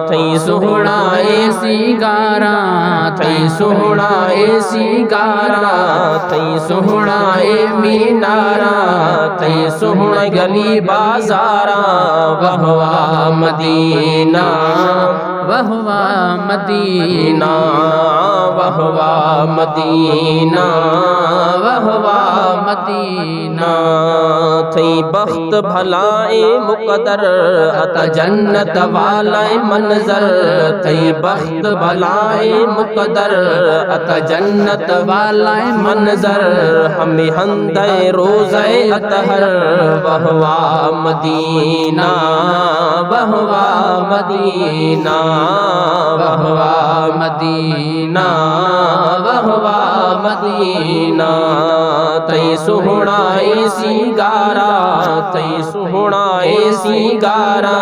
थई सोहणा ए सिंगारा, थई सोहणा ए सिंगारा, थई सोहणा ए मीनारा, थई सोहणा गली बाजारा। वाह वाह मदीना, वाह वाह मदीना, वाह वाह मदीना, वाह वाह मदीना। थई बख्त भलाए मुकदर अत जन्नत वालाए मंजर, थई बख्त भलाए मुकदर अत जन्नत वालाए मंजर। हमें हंदे रोज़े अतहर, वाह वाह मदीना, वाह वाह मदीना, वाह वाह मदीना, वाह वाह मदीना। तई सोहणा ए सिंगारा, तई सोहणा ए सिंगारा,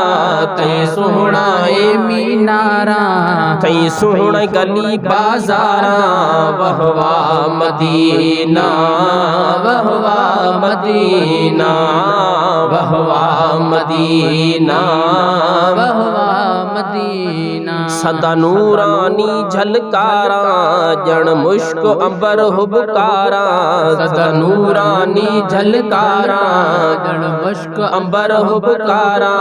तई सोहणा ए मीनारा, तई सोहणा गली बाजारा। वाह वाह मदीना, वाह वाह मदीना, वाह वाह मदीना, वाह वाह मदीना। सदा नूरानी झलकारा, जण मुश्क अंबर हुबकारा, सदा नूरानी झलकारा, जण मुश्क अंबर हुबकारा।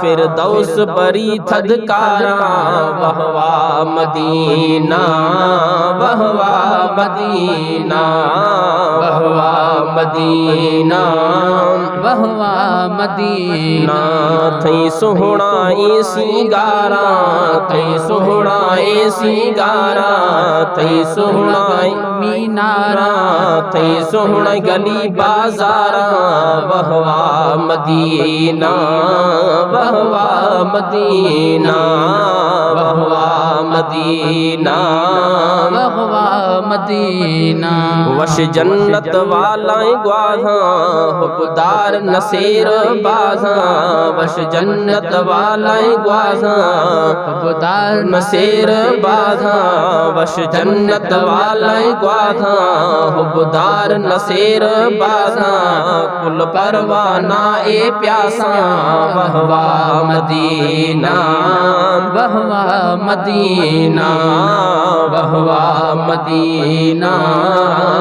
फिरदौस परी थदकारा। वाह वाह मदीना, वाह वाह मदीना, वाह वाह मदीना, वाह वाह मदीना। थई सोहणा ए सिंगारा, थई सोहणा ए सिंगारा, थई सोहणा ए मीनारा, थई सोहणा गली बाजारा। वाह वाह मदीना, वाह वाह मदीना, वाह वाह मदीना, वाह वाह मदीना। वश जन्नत वालाए ग्वाधा, हुबदार नसीर बाधा। वश जन्नत वालाए ग्वाधा, हुबदार नसीर बाधा। वश जन्नत वालाए ग्वाधा, हुबदार नसीर बाधा। कुल परवाना ए प्यासा। वाह वाह मदीना, वाह वाह मदीना, वाह वाह मदीना,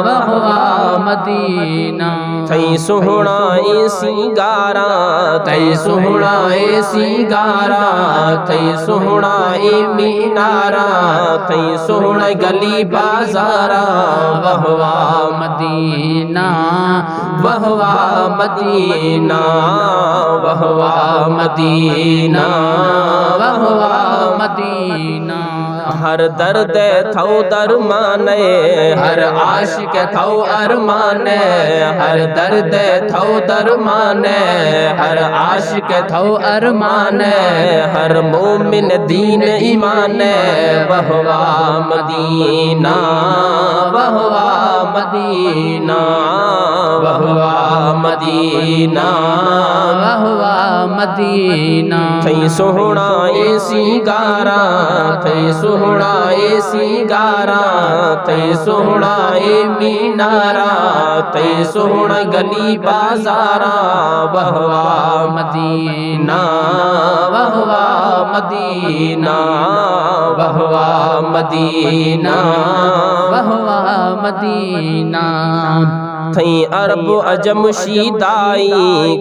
वाह वाह मदीना। थई सोहणा ए सिंगारा, थई सोहणा ए सिंगारा, थई सोहणा ए मीनारा, थई सोहणा गली बाजारा। वाह वाह मदीना, वाह वाह मदीना, वाह वाह मदीना, वाह वाह मदीना। हर दर्द थौ दरमाने, हर आशिक थौ अरमाने। हर दर्द थौ दरमाने, हर आशिक थौ अरमाने। हर मोमिन दीन ईमाने। वाह वाह मदीना, वाह वाह मदीना, वाह वाह मदीना, वाह वाह मदीना। थई सोहणा ए सिंगारा, थई सोहणा ए सिंगारा, थई सोहणा ए मीनारा, थई सोहणा गली बाजारा। वाह वाह मदीना, वाह वाह मदीना, वाह वाह मदीना, वाह वाह मदीना। थई अरब अजम शीदाई,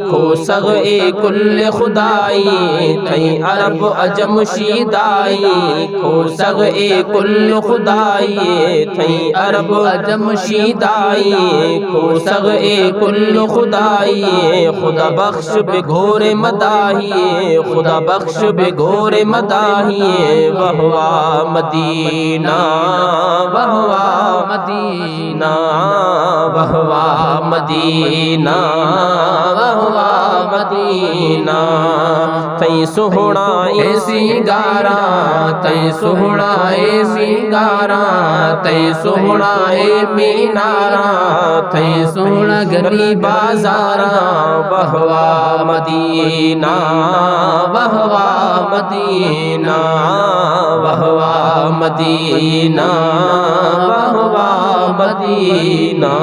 खो सग ए कुल खुदाई। थई अरब अजम शीदाई, खो सग ए कुल खुदाई। थई अरब अजम शीदाई, खो सग ए कुल खुदाई। खुदा बख्श बेघोरे मदाही, खुदा बख्श बेघोरे मदाही। वाह वाह मदीना, वाह वाह मदीना, वाह वाह मदीना, वाह वाह मदीना। थई सोहणा ए सिंगारा, थई सोहणा ए सिंगारा, थई सोहणा ए मीनारा, थई सोहणा गली बाजारा। वाह वाह मदीना, वाह वाह मदीना, वाह वाह मदीना, वाह वाह मदीना।